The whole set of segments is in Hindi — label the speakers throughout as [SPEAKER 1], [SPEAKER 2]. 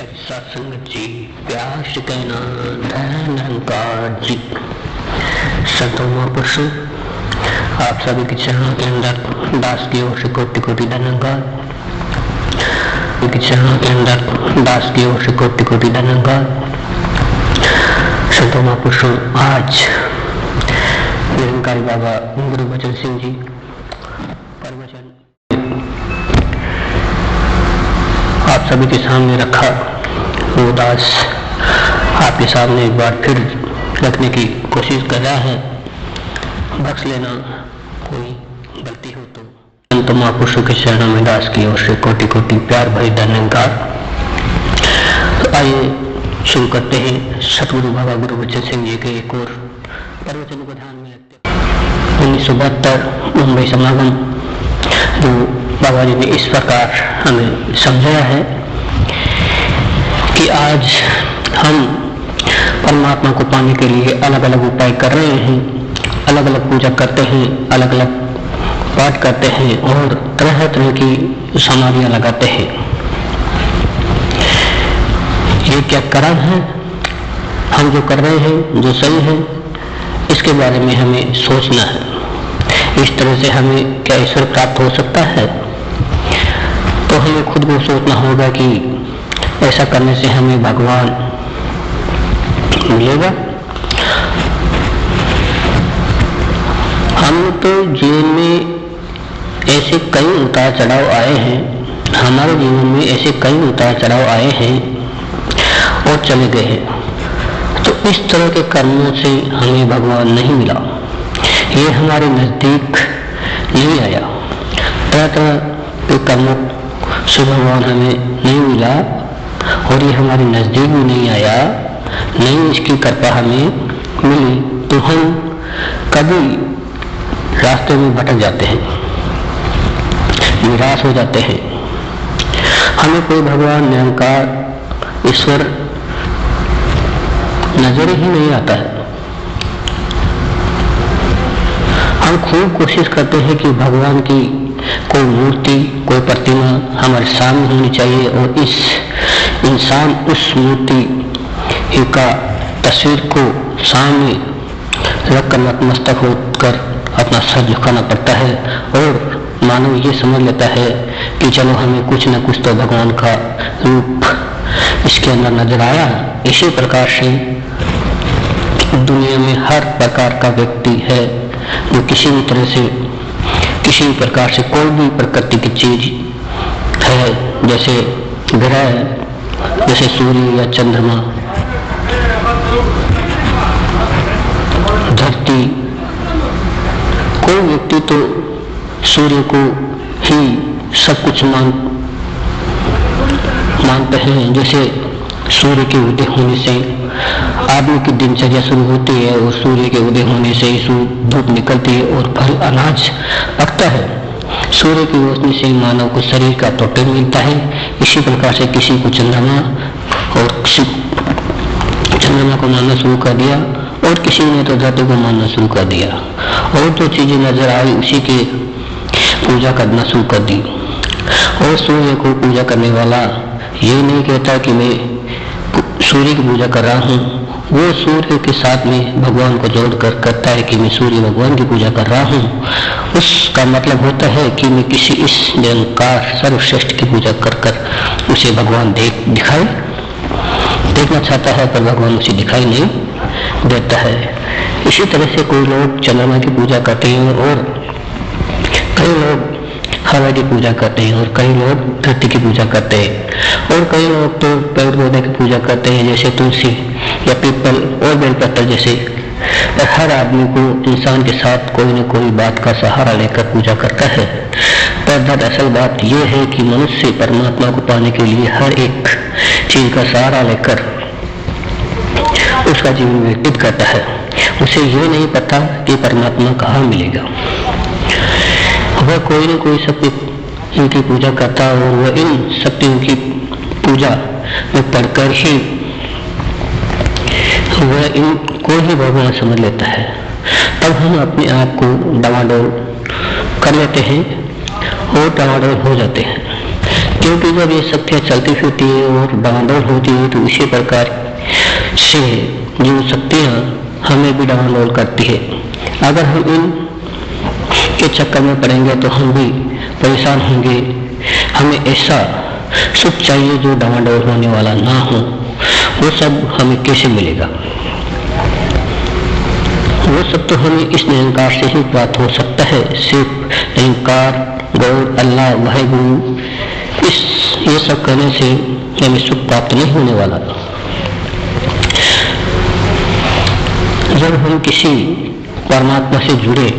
[SPEAKER 1] सत्संग जी प्यास कहना धन अहंकार जी संतों महापुरुषों, आप सभी के चरणों के अंदर दास की ओर से कोटि कोटि धन्यवाद। के चरणों के अंदर दास की ओर से कोटि कोटि धन्यवाद। संतों महापुरुषों, आज निरंकारी बाबा गुरु बचन सिंह जी प्रवचन आप सभी के सामने रखा। वो दास आपके सामने एक बार फिर रखने की कोशिश कर रहा है। बख्श लेना कोई गलती हो तो। संत महापुरुषों के चरणों में दास की ओर से कोटि कोटि प्यार भरी धन्यवाद। तो आइए शुरू करते हैं सतगुरु बाबा गुरु बचन सिंह जी के एक और प्रवचन को ध्यान में रखते हैं। 1972 मुंबई समागम जो बाबा जी ने इस प्रकार हमें समझाया है कि आज हम परमात्मा को पाने के लिए अलग अलग उपाय कर रहे हैं, अलग अलग पूजा करते हैं, अलग अलग पाठ करते हैं और तरह तरह की समाधियां लगाते हैं। ये क्या कर्म है? हम जो कर रहे हैं जो सही है, इसके बारे में हमें सोचना है। इस तरह से हमें क्या ईश्वर प्राप्त हो सकता है? तो हमें खुद को सोचना होगा कि ऐसा करने से हमें भगवान मिलेगा। हम तो जीवन में ऐसे कई उतार चढ़ाव आए हैं, हमारे जीवन में ऐसे कई उतार चढ़ाव आए हैं और चले गए हैं। तो इस तरह के कर्मों से हमें भगवान नहीं मिला, ये हमारे नजदीक नहीं आया। तरह तरह के कर्मों से भगवान हमें नहीं मिला और ये हमारे नजदीक भी नहीं आया, नहीं इसकी कृपा हमें मिली, तो हम कभी रास्ते में भटक जाते हैं, निराश हो जाते हैं। हमें कोई भगवान निरंकार ईश्वर नजर ही नहीं आता है। हम खूब कोशिश करते हैं कि भगवान की कोई मूर्ति, कोई प्रतिमा हमारे सामने होनी चाहिए और इस इंसान उस मूर्ति का तस्वीर को सामने रखकर नतमस्तक होकर अपना सर झुकाना पड़ता है और मानव ये समझ लेता है कि चलो हमें कुछ न कुछ तो भगवान का रूप इसके अंदर नजर आया। इसी प्रकार से दुनिया में हर प्रकार का व्यक्ति है जो किसी भी तरह से, किसी भी प्रकार से कोई भी प्रकृति की चीज है, जैसे ग्रह, जैसे सूर्य या चंद्रमा, धरती, कोई व्यक्ति तो सूर्य को ही सब कुछ मानते हैं। जैसे सूर्य के उदय होने से आदमी की दिनचर्या शुरू होती है और सूर्य के उदय होने से धूप निकलती है और फल अनाज पकता है। सूर्य की रोशनी से मानव को शरीर का प्रोटीन मिलता है। इसी प्रकार से किसी को चंद्रमा और किसी चंद्रमा को मानना शुरू कर दिया और किसी ने तो धरती को मानना शुरू कर दिया और जो चीजें नजर आई उसी की पूजा करना शुरू कर दी। और सूर्य को पूजा करने वाला ये नहीं कहता कि मैं सूर्य की पूजा कर रहा हूँ, वो सूर्य के साथ में भगवान को जोड़कर करता है कि मैं सूर्य भगवान की पूजा कर रहा हूँ। उसका मतलब होता है कि मैं किसी इस निरंकार सर्वश्रेष्ठ की पूजा कर कर उसे भगवान देखना चाहता है, पर भगवान उसे दिखाई नहीं देता है। इसी तरह से कोई लोग चंद्रमा की पूजा करते हैं और कई लोग हवा की पूजा करते हैं और कई लोग धरती की पूजा करते हैं और कई लोग तो पेड़ पौधे की पूजा करते हैं, जैसे तुलसी या पीपल और बेलपत्र जैसे। हर आदमी को इंसान के साथ कोई न कोई बात का सहारा लेकर पूजा करता है। पर दरअसल बात यह है कि मनुष्य परमात्मा को पाने के लिए हर एक चीज का सहारा लेकर उसका जीवन व्यतीत करता है। उसे ये नहीं पता कि परमात्मा कहाँ मिलेगा। वह कोई न कोई शक्ति की पूजा करता है और वह इन शक्तियों की पूजा में पढ़कर ही वह इनको ही भगवान समझ लेता है। तब हम अपने आप को डामाडोल कर लेते हैं और डामाडोल हो जाते हैं। क्योंकि जब ये शक्तियाँ चलती फिरती है और डामाडोल होती है तो इसी प्रकार से जो शक्तियाँ हमें भी डामाडोल करती है। अगर हम इन के चक्कर में पड़ेंगे तो हम भी परेशान होंगे। हमें ऐसा सुख चाहिए जो डामाडोल होने वाला ना हो, वो सब हमें कैसे मिलेगा? वो सब तो हमें इस निरंकार से ही प्राप्त हो सकता है। सिर्फ निरंकार, गौर, अल्लाह, वाहिगुरु ये सब करने से हमें सुख प्राप्त नहीं होने वाला। जब हम किसी परमात्मा से जुड़े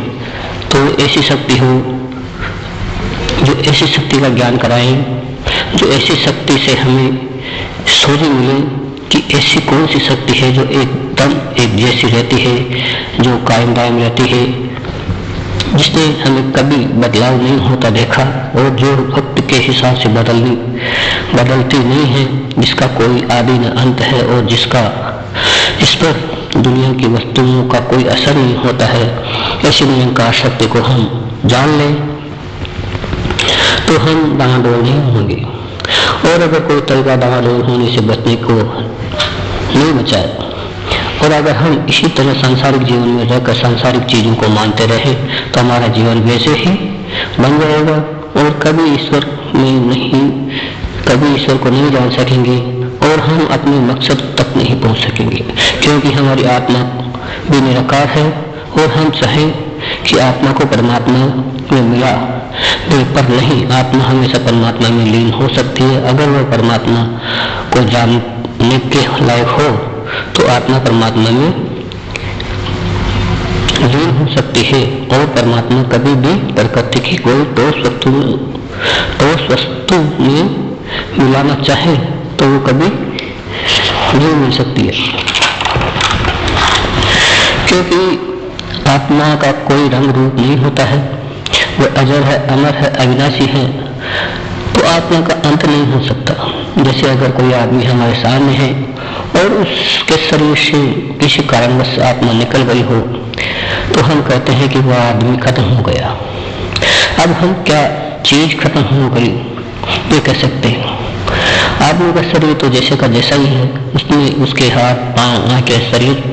[SPEAKER 1] तो ऐसी शक्ति हो जो ऐसी शक्ति का ज्ञान कराए, जो ऐसी शक्ति से हमें सोझी मिले कि ऐसी कौन सी शक्ति है जो एकदम एक जैसी रहती है, जो कायम दायम रहती है, जिसने हमें कभी बदलाव नहीं होता देखा और जो वक्त के हिसाब से बदलती नहीं है, जिसका कोई आदि न अंत है और जिस पर दुनिया की वस्तुओं का कोई असर नहीं होता है। ऐसी निरंकार शक्ति को हम जान लें तो हम डामाडोल नहीं होंगे। और अगर कोई तरीका डामाडोल होने से बचने को नहीं बचाए और अगर हम इसी तरह सांसारिक जीवन में रहकर सांसारिक चीजों को मानते रहे तो हमारा जीवन वैसे ही बन जाएगा और कभी ईश्वर को नहीं जान सकेंगे और हम अपने मकसद तक नहीं पहुंच सकेंगे, क्योंकि हमारी आत्मा भी निराकार है और हम चाहें कि आत्मा को परमात्मा में मिला दे, पर नहीं, आत्मा हमेशा परमात्मा में लीन हो सकती है। अगर वह परमात्मा को जानने के लायक हो तो आत्मा परमात्मा में लीन हो सकती है और परमात्मा कभी भी प्रकृति की कोई ठोस वस्तु में मिलाना चाहे तो वो कभी नहीं मिल सकती है, क्योंकि आत्मा का कोई रंग रूप नहीं होता है। वह अजर है, अमर है, अविनाशी है, तो आत्मा का अंत नहीं हो सकता। जैसे अगर कोई आदमी हमारे सामने है और उसके शरीर से किसी कारणवश आत्मा निकल गई हो तो हम कहते हैं कि वह आदमी खत्म हो गया। अब हम क्या चीज खत्म हो गई ये कह सकते हैं? आदमी का शरीर तो जैसे का जैसा ही है, उसमें उसके हाथ, पांव, आंखें, शरीर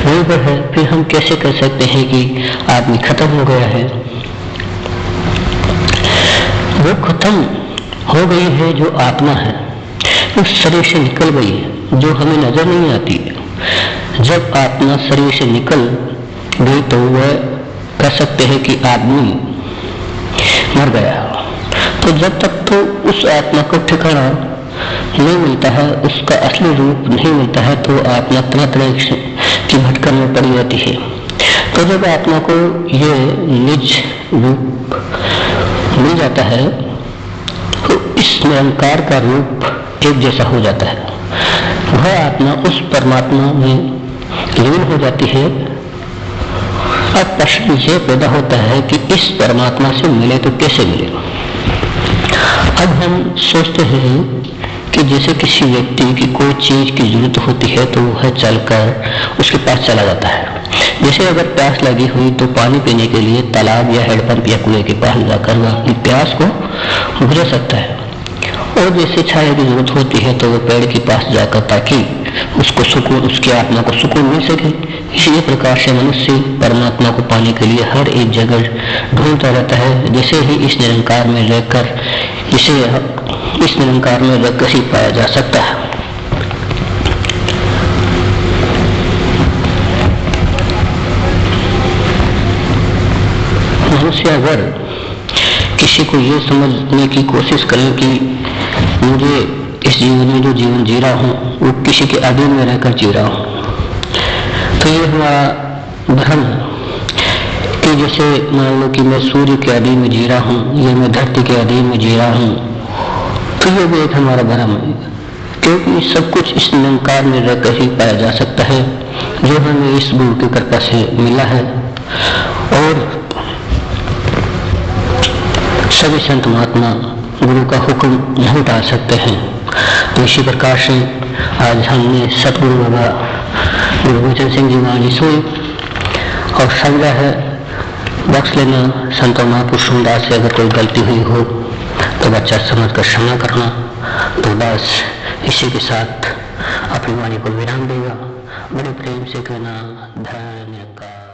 [SPEAKER 1] वही पर है, फिर हम कैसे कह सकते हैं कि आदमी खत्म हो गया है? वो खत्म हो गई है जो आत्मा है, उस शरीर से निकल गई है, जो हमें नजर नहीं आती है। जब आत्मा शरीर से निकल गई तो वह कह सकते हैं कि आदमी मर गया। तो जब तक तो उस आत्मा को ठिकाना नहीं मिलता है, उसका असली रूप नहीं मिलता है, तो आत्मा तरह तरह की भटकन में पड़ी रहती है। तो जब आत्मा को ये निज रूप मिल जाता है तो इस निरंकार का रूप एक जैसा हो जाता है। वह आत्मा उस परमात्मा में लीन हो जाती है। अब प्रश्न ये पैदा होता है कि इस परमात्मा से मिले तो कैसे मिले? अब हम सोचते हैं कि जैसे किसी व्यक्ति की कोई चीज की जरूरत होती है तो वह चलकर उसके पास चला जाता है। जैसे अगर प्यास लगी हुई तो पानी पीने के लिए तालाब या हैंडपंप या कुएं के पास जाकर वह अपनी प्यास को बुझा सकता है। और जैसे छाया की जरूरत होती है तो वह पेड़ के पास जाकर ताकि उसको सुकून, उसकी आत्मा को सुकून मिल सके। इसी प्रकार से मनुष्य परमात्मा को पाने के लिए हर एक जगह ढूंढता रहता है। जैसे ही इस निरंकार में रहकर ही पाया जा सकता है। मनुष्य अगर किसी को ये समझने की कोशिश करें कि मुझे इस जीवन में जो जीवन जी रहा हूँ वो किसी के अधीन में रहकर जी रहा हूँ, तो ये हमारा भ्रम है। कि जैसे मान लो कि मैं सूर्य के अधीन में जी रहा हूँ या मैं धरती के अधीन में जी रहा हूँ, तो ये भी एक हमारा भ्रम है, क्योंकि सब कुछ इस निरंकार में रहकर ही पाया जा सकता है जो हमें इस गुरु की कृपा से मिला है। और सभी संत महात्मा गुरु का हुक्म नहीं टाल सकते हैं। तो इसी प्रकार से आज हमने सतगुरु बाबा गुरबचन सिंह जी वाणी सुनी और समझा है। बख्श लेना संत महापुरुष दास से अगर कोई गलती हुई हो तो बच्चा समझ कर क्षमा करना। तो दास इसी के साथ अपनी वाणी को विराम देगा। बड़े प्रेम से कहना, धन्य निरंकार।